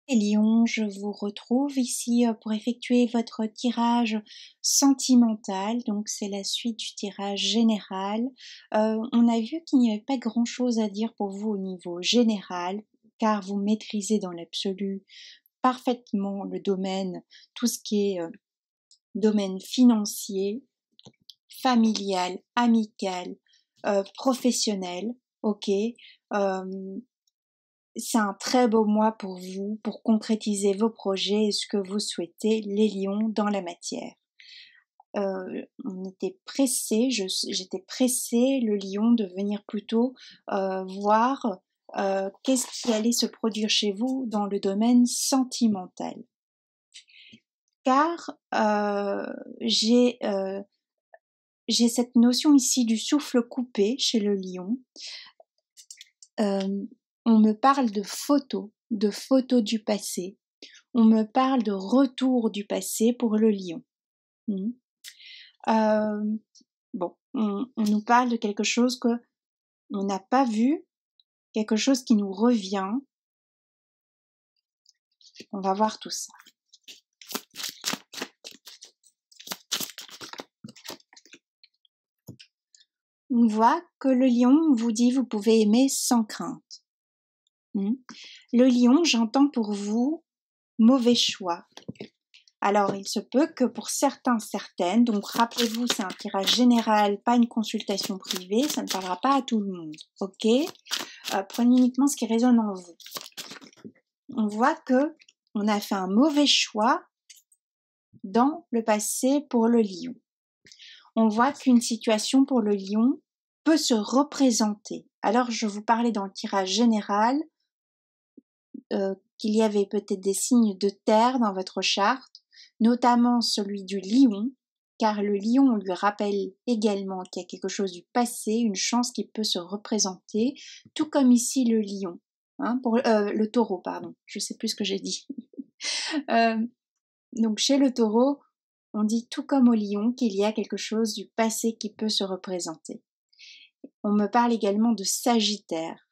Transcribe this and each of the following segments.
Lion, je vous retrouve ici pour effectuer votre tirage sentimental, donc c'est la suite du tirage général. On a vu qu'il n'y avait pas grand-chose à dire pour vous au niveau général, car vous maîtrisez dans l'absolu parfaitement le domaine, tout ce qui est domaine financier, familial, amical, professionnel, ok. C'est un très beau mois pour vous, pour concrétiser vos projets et ce que vous souhaitez, les lions, dans la matière. On était pressé, j'étais pressée, le lion, de venir plutôt voir qu'est-ce qui allait se produire chez vous dans le domaine sentimental. Car j'ai cette notion ici du souffle coupé chez le lion. On me parle de photos du passé. On me parle de retour du passé pour le lion. Bon, on nous parle de quelque chose que on n'a pas vu, quelque chose qui nous revient. On va voir tout ça. On voit que le lion vous dit vous pouvez aimer sans crainte. Le lion, j'entends pour vous mauvais choix. Alors, il se peut que pour certains, certaines, donc rappelez-vous, c'est un tirage général, pas une consultation privée, ça ne parlera pas à tout le monde, ok? Prenez uniquement ce qui résonne en vous. On voit que on a fait un mauvais choix dans le passé pour le lion. On voit qu'une situation pour le lion peut se représenter. Alors, je vous parlais dans le tirage général qu'il y avait peut-être des signes de terre dans votre charte, notamment celui du lion, car le lion lui rappelle également qu'il y a quelque chose du passé, une chance qui peut se représenter, tout comme ici le lion, pour le taureau, pardon, je sais plus ce que j'ai dit. Donc chez le taureau, on dit tout comme au lion qu'il y a quelque chose du passé qui peut se représenter. On me parle également de Sagittaire.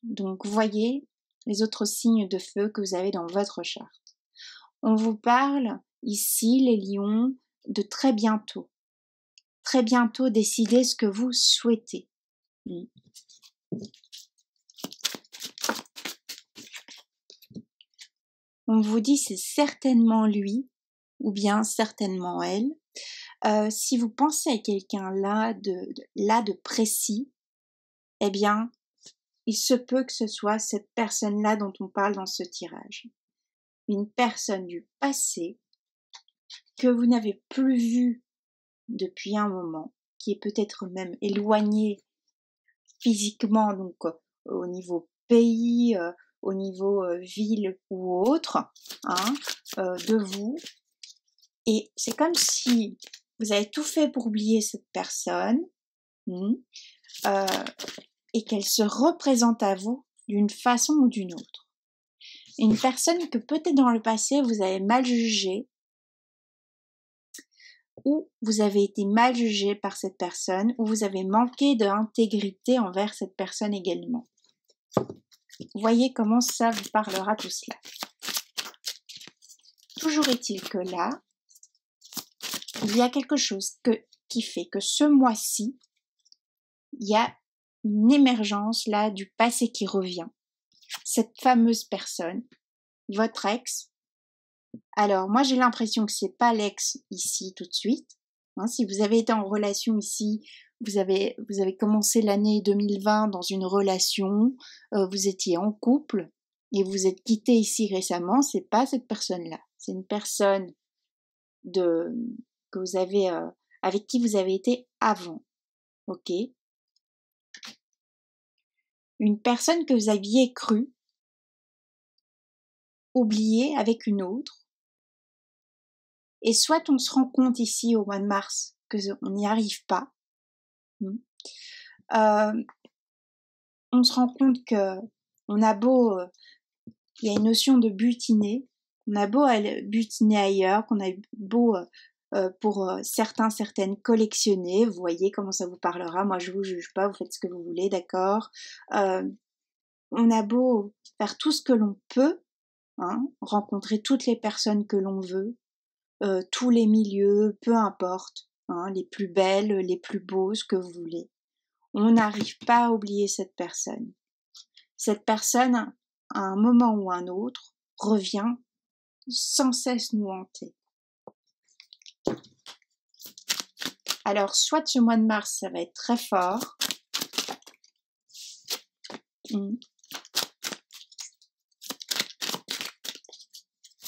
Donc voyez les autres signes de feu que vous avez dans votre charte. On vous parle ici, les lions, de très bientôt. Très bientôt, décidez ce que vous souhaitez. On vous dit c'est certainement lui ou bien certainement elle. Si vous pensez à quelqu'un là de précis, eh bien, il se peut que ce soit cette personne-là dont on parle dans ce tirage. Une personne du passé que vous n'avez plus vue depuis un moment, qui est peut-être même éloignée physiquement, donc au niveau pays, au niveau ville ou autre, de vous. Et c'est comme si vous avez tout fait pour oublier cette personne, et qu'elle se représente à vous d'une façon ou d'une autre. Une personne que peut-être dans le passé vous avez mal jugée, ou vous avez été mal jugé par cette personne, ou vous avez manqué d'intégrité envers cette personne également. Voyez comment ça vous parlera tout cela. Toujours est-il que là, il y a quelque chose qui fait que ce mois-ci, il y a une émergence là du passé qui revient. Cette fameuse personne, votre ex. Alors moi j'ai l'impression que c'est pas l'ex ici tout de suite. Si vous avez été en relation ici, vous avez commencé l'année 2020 dans une relation, vous étiez en couple et vous êtes quitté ici récemment, c'est pas cette personne-là. C'est une personne que vous avez avec qui vous avez été avant. Ok? Une personne que vous aviez cru oublier avec une autre. Et soit on se rend compte ici au mois de mars qu'on n'y arrive pas. On se rend compte que on a beau, il y a une notion de butiner, on a beau aller butiner ailleurs, qu'on a beau pour certaines collectionner, vous voyez comment ça vous parlera, moi je vous juge pas, vous faites ce que vous voulez, d'accord. On a beau faire tout ce que l'on peut, hein, rencontrer toutes les personnes que l'on veut, tous les milieux, peu importe, hein, les plus belles, les plus beaux, ce que vous voulez. On n'arrive pas à oublier cette personne. Cette personne, à un moment ou un autre, revient sans cesse nous hanter. Alors, soit ce mois de mars, ça va être très fort.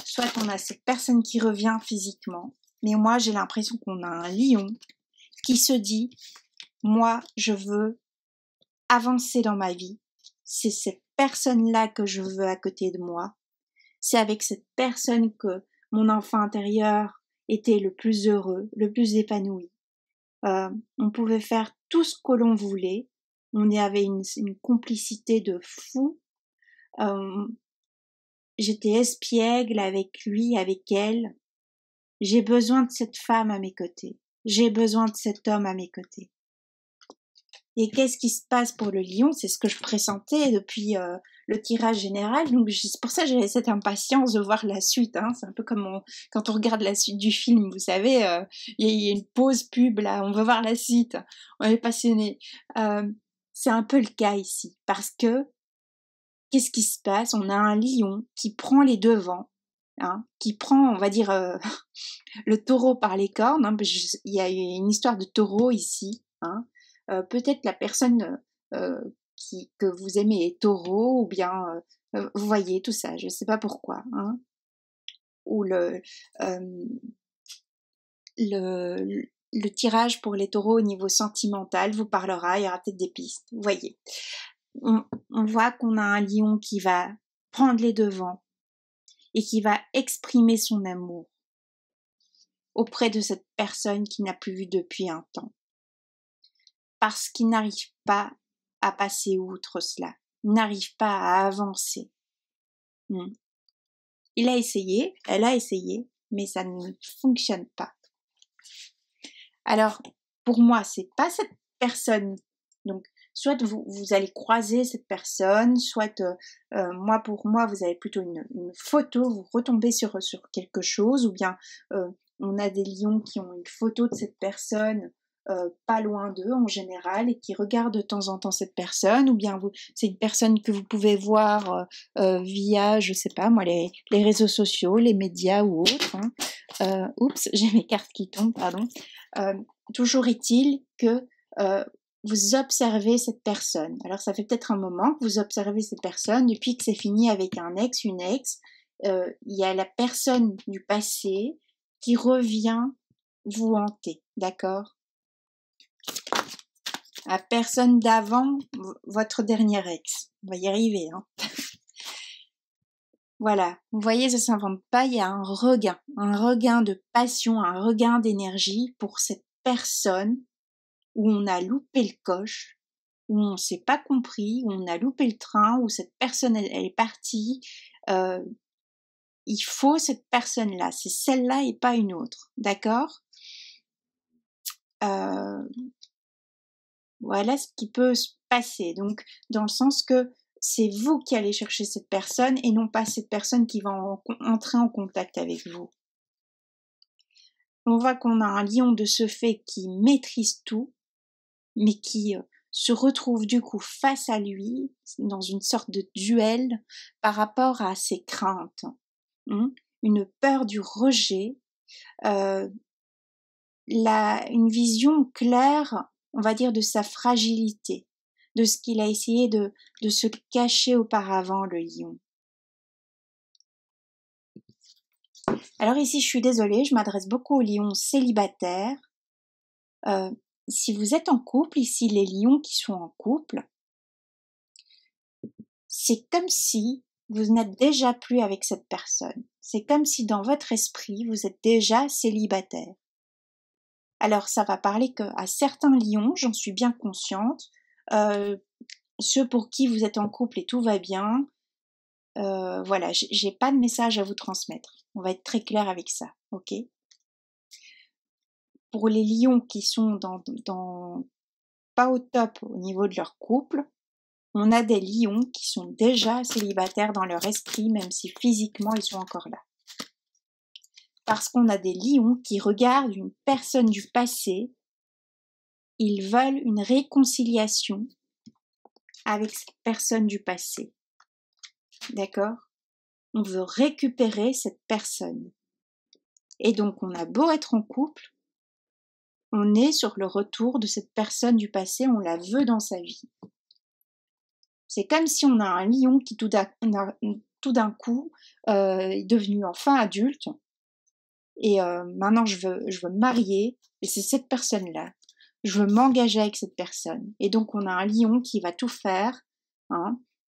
Soit on a cette personne qui revient physiquement, mais moi j'ai l'impression qu'on a un lion qui se dit « Moi, je veux avancer dans ma vie. C'est cette personne-là que je veux à côté de moi. C'est avec cette personne que mon enfant intérieur était le plus heureux, le plus épanoui. On pouvait faire tout ce que l'on voulait. On avait une complicité de fou. J'étais espiègle avec lui, avec elle. J'ai besoin de cette femme à mes côtés. J'ai besoin de cet homme à mes côtés. » Et qu'est-ce qui se passe pour le lion? C'est ce que je pressentais depuis le tirage général. Donc c'est pour ça que j'avais cette impatience de voir la suite. Hein. C'est un peu comme quand on regarde la suite du film, vous savez, il y a une pause pub là, on veut voir la suite. On est passionné. C'est un peu le cas ici, parce que qu'est-ce qui se passe? On a un lion qui prend les devants, hein, qui prend, on va dire, le taureau par les cornes. Hein, il y a une histoire de taureau ici. Hein. Peut-être la personne que vous aimez est taureau, ou bien vous voyez tout ça, je ne sais pas pourquoi. Hein. Ou le tirage pour les taureaux au niveau sentimental vous parlera, il y aura peut-être des pistes. Vous voyez. On voit qu'on a un lion qui va prendre les devants et qui va exprimer son amour auprès de cette personne qu'il n'a plus vue depuis un temps. Parce qu'il n'arrive pas à passer outre cela. Il n'arrive pas à avancer. Il a essayé, elle a essayé, mais ça ne fonctionne pas. Alors, pour moi, c'est pas cette personne. Donc, soit vous allez croiser cette personne, soit pour moi, vous avez plutôt une photo, vous retombez sur quelque chose, ou bien on a des lions qui ont une photo de cette personne pas loin d'eux en général et qui regardent de temps en temps cette personne, ou bien c'est une personne que vous pouvez voir via, je sais pas moi, les réseaux sociaux, les médias ou autres. Hein. Oups, j'ai mes cartes qui tombent, pardon. Toujours est-il que vous observez cette personne. Alors ça fait peut-être un moment que vous observez cette personne, depuis que c'est fini avec un ex, une ex, il y a la personne du passé qui revient vous hanter, d'accord? La personne d'avant, votre dernier ex. On va y arriver, hein. Voilà, vous voyez, ça s'invente pas, il y a un regain de passion, un regain d'énergie pour cette personne où on a loupé le coche, où on s'est pas compris, où on a loupé le train, où cette personne elle est partie. Il faut cette personne-là, c'est celle-là et pas une autre, d'accord? Voilà ce qui peut se passer. Donc, dans le sens que c'est vous qui allez chercher cette personne et non pas cette personne qui va entrer en contact avec vous. On voit qu'on a un lion de ce fait qui maîtrise tout, mais qui se retrouve du coup face à lui dans une sorte de duel par rapport à ses craintes. Une peur du rejet, une vision claire, on va dire, de sa fragilité, de ce qu'il a essayé de se cacher auparavant, le lion. Alors ici, je suis désolée, je m'adresse beaucoup aux lions célibataires. Si vous êtes en couple, ici les lions qui sont en couple, c'est comme si vous n'êtes déjà plus avec cette personne. C'est comme si dans votre esprit, vous êtes déjà célibataire. Alors ça va parler qu'à certains lions, j'en suis bien consciente, ceux pour qui vous êtes en couple et tout va bien, voilà, j'ai pas de message à vous transmettre. On va être très clair avec ça, ok? Pour les lions qui sont pas au top au niveau de leur couple, on a des lions qui sont déjà célibataires dans leur esprit, même si physiquement ils sont encore là. Parce qu'on a des lions qui regardent une personne du passé, ils veulent une réconciliation avec cette personne du passé. D'accord? On veut récupérer cette personne. Et donc on a beau être en couple, on est sur le retour de cette personne du passé, on la veut dans sa vie. C'est comme si on a un lion qui tout d'un coup est devenu enfin adulte et maintenant je veux me marier et c'est cette personne-là. Je veux m'engager avec cette personne. Et donc on a un lion qui va tout faire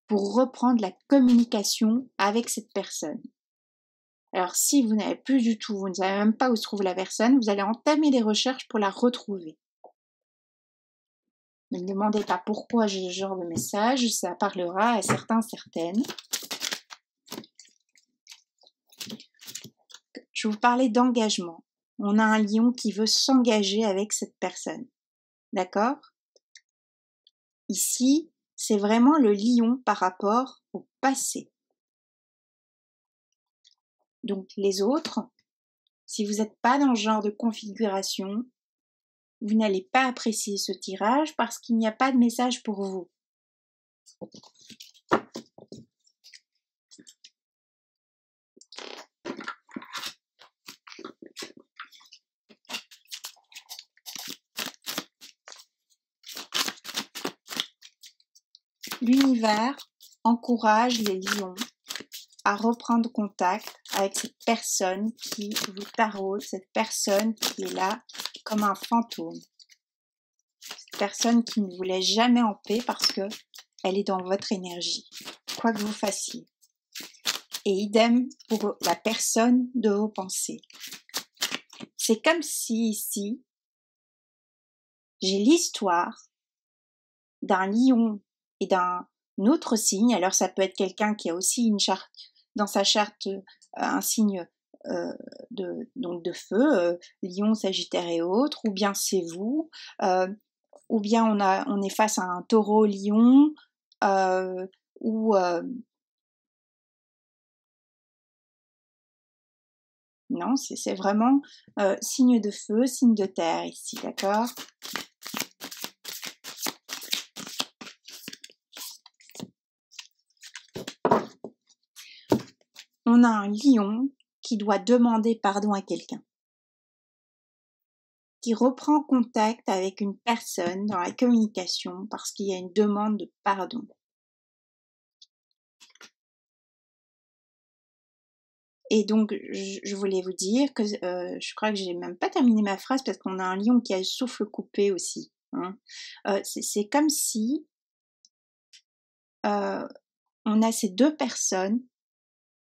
pour reprendre la communication avec cette personne. Alors si vous n'avez plus du tout, vous ne savez même pas où se trouve la personne, vous allez entamer des recherches pour la retrouver. Ne me demandez pas pourquoi j'ai ce genre de message, ça parlera à certains, certaines. Je vais vous parler d'engagement. On a un lion qui veut s'engager avec cette personne. D'accord? Ici, c'est vraiment le lion par rapport au passé. Donc les autres, si vous n'êtes pas dans ce genre de configuration, vous n'allez pas apprécier ce tirage parce qu'il n'y a pas de message pour vous. L'univers encourage les lions à reprendre contact avec cette personne qui vous taraude, cette personne qui est là comme un fantôme. Cette personne qui ne vous laisse jamais en paix parce que elle est dans votre énergie, quoi que vous fassiez. Et idem pour la personne de vos pensées. C'est comme si ici, j'ai l'histoire d'un lion et d'un autre signe. Alors ça peut être quelqu'un qui a aussi une charte, dans sa charte un signe de feu, lion, sagittaire et autres, ou bien c'est vous, ou bien on est face à un taureau, lion, ou non, c'est vraiment signe de feu, signe de terre ici, d'accord? On a un lion qui doit demander pardon à quelqu'un, qui reprend contact avec une personne dans la communication parce qu'il y a une demande de pardon. Et donc, je voulais vous dire que je crois que j'ai même pas terminé ma phrase parce qu'on a un lion qui a le souffle coupé aussi. C'est comme si on a ces deux personnes,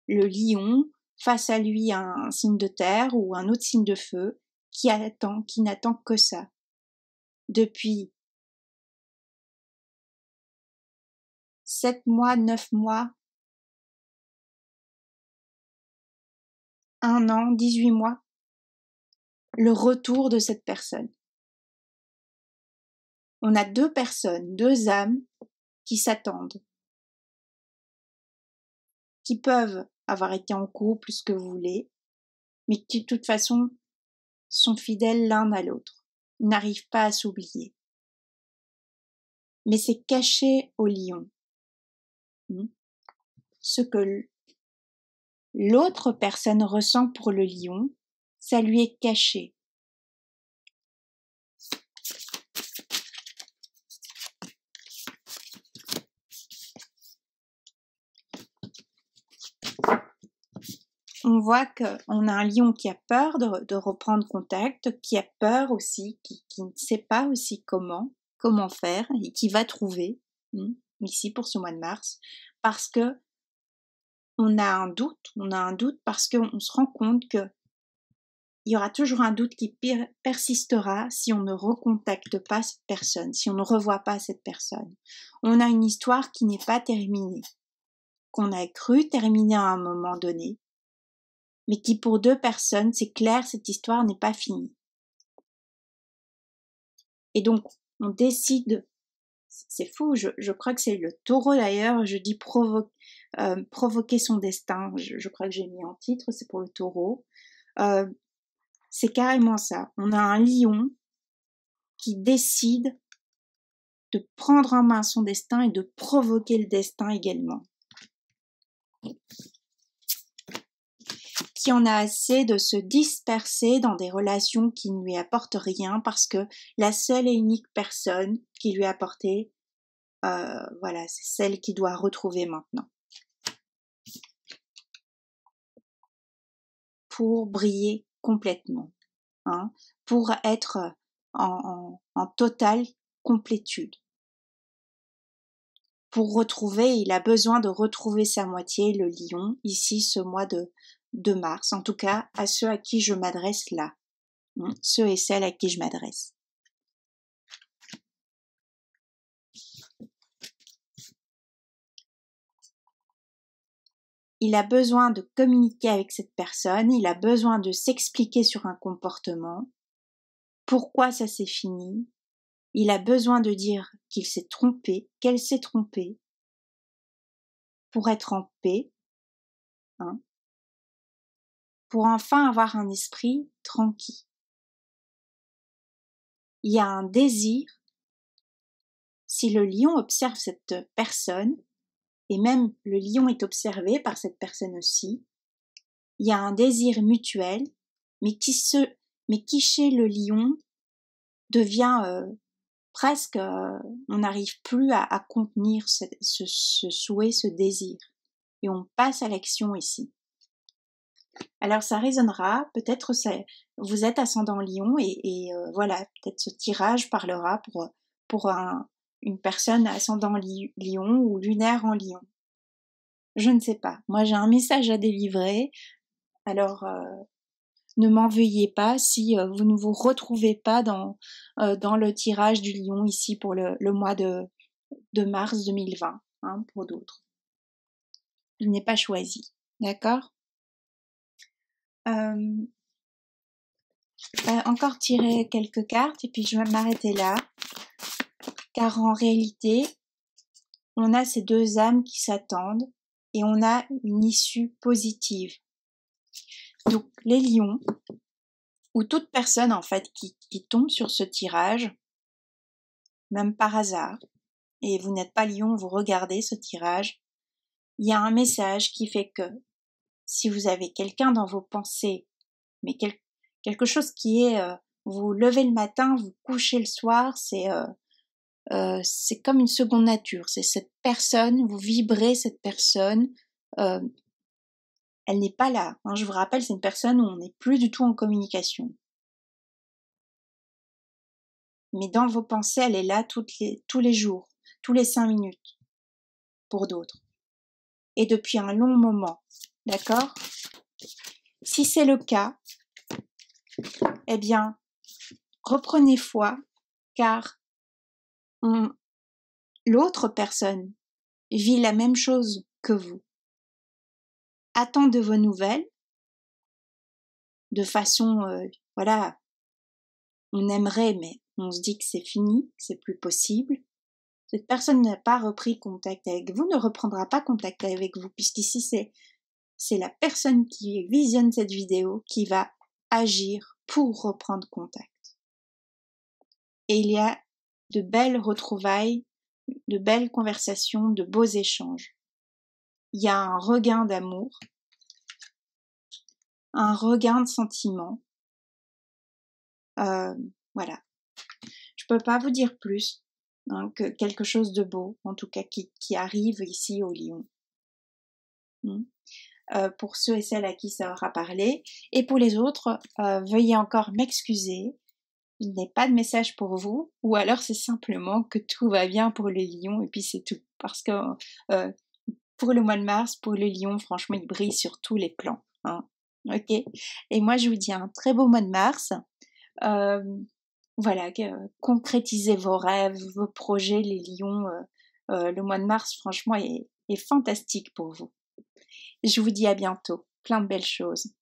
le lion, face à lui un signe de terre ou un autre signe de feu, qui n'attend que ça. Depuis 7 mois, 9 mois, 1 an, 18 mois, le retour de cette personne. On a deux personnes, deux âmes qui s'attendent, qui peuvent avoir été en couple, ce que vous voulez, mais qui de toute façon sont fidèles l'un à l'autre, n'arrivent pas à s'oublier. Mais c'est caché au lion. Ce que l'autre personne ressent pour le lion, ça lui est caché. On voit qu'on a un lion qui a peur de reprendre contact, qui a peur aussi, qui ne sait pas aussi comment faire et qui va trouver ici pour ce mois de mars, parce que on a un doute parce qu'on se rend compte que il y aura toujours un doute qui persistera si on ne recontacte pas cette personne, si on ne revoit pas cette personne. On a une histoire qui n'est pas terminée, qu'on a cru terminer à un moment donné, mais qui pour deux personnes, c'est clair, cette histoire n'est pas finie. Et donc, on décide c'est fou, je crois que c'est le taureau d'ailleurs, je dis provoquer son destin, je crois que j'ai mis en titre, c'est pour le taureau. C'est carrément ça, on a un lion qui décide de prendre en main son destin et de provoquer le destin également. Qui en a assez de se disperser dans des relations qui ne lui apportent rien parce que la seule et unique personne qui lui a apporté, voilà, c'est celle qu'il doit retrouver maintenant. Pour briller complètement, hein, pour être en totale complétude. Pour retrouver, il a besoin de retrouver sa moitié, le lion, ici ce mois de mars, en tout cas à ceux à qui je m'adresse là, ceux et celles à qui je m'adresse. Il a besoin de communiquer avec cette personne, il a besoin de s'expliquer sur un comportement, pourquoi ça s'est fini, il a besoin de dire qu'il s'est trompé, qu'elle s'est trompée, pour être en paix, hein, pour enfin avoir un esprit tranquille. Il y a un désir, si le lion observe cette personne, et même le lion est observé par cette personne aussi, il y a un désir mutuel, mais qui chez le lion devient presque, on n'arrive plus à contenir ce souhait, ce désir, et on passe à l'action ici. Alors ça résonnera, peut-être vous êtes ascendant lion et voilà, peut-être ce tirage parlera pour une personne ascendant lion ou lunaire en lion. Je ne sais pas, moi j'ai un message à délivrer, alors ne m'en veuillez pas si vous ne vous retrouvez pas dans le tirage du lion ici pour le mois de mars 2020, hein, pour d'autres. Il n'est pas choisi, d'accord? Encore tirer quelques cartes et puis je vais m'arrêter là, car en réalité, on a ces deux âmes qui s'attendent et on a une issue positive. Donc les lions, ou toute personne en fait qui tombe sur ce tirage, même par hasard, et vous n'êtes pas lion, vous regardez ce tirage, il y a un message qui fait que si vous avez quelqu'un dans vos pensées, mais quelque chose qui est, vous levez le matin, vous couchez le soir, c'est comme une seconde nature, c'est cette personne, vous vibrez cette personne, elle n'est pas là, hein, je vous rappelle, c'est une personne où on n'est plus du tout en communication. Mais dans vos pensées, elle est là tous les jours, tous les 5 minutes, pour d'autres. Et depuis un long moment, d'accord? Si c'est le cas, eh bien, reprenez foi, car l'autre personne vit la même chose que vous. Attend de vos nouvelles, de façon, voilà, on aimerait, mais on se dit que c'est fini, que c'est plus possible. Cette personne n'a pas repris contact avec vous, ne reprendra pas contact avec vous, puisqu'ici c'est la personne qui visionne cette vidéo qui va agir pour reprendre contact. Et il y a de belles retrouvailles, de belles conversations, de beaux échanges. Il y a un regain d'amour, un regain de sentiment. Voilà. Je peux pas vous dire plus, hein, que quelque chose de beau, en tout cas qui arrive ici au Lion. Pour ceux et celles à qui ça aura parlé. Et pour les autres, veuillez encore m'excuser. Il n'est pas de message pour vous, ou alors c'est simplement que tout va bien pour le lion et puis c'est tout. Parce que pour le mois de mars, pour le lion, franchement, il brille sur tous les plans. Hein. Ok. Et moi, je vous dis un très beau mois de mars. Voilà, concrétisez vos rêves, vos projets, les lions. Le mois de mars, franchement, est fantastique pour vous. Je vous dis à bientôt. Plein de belles choses.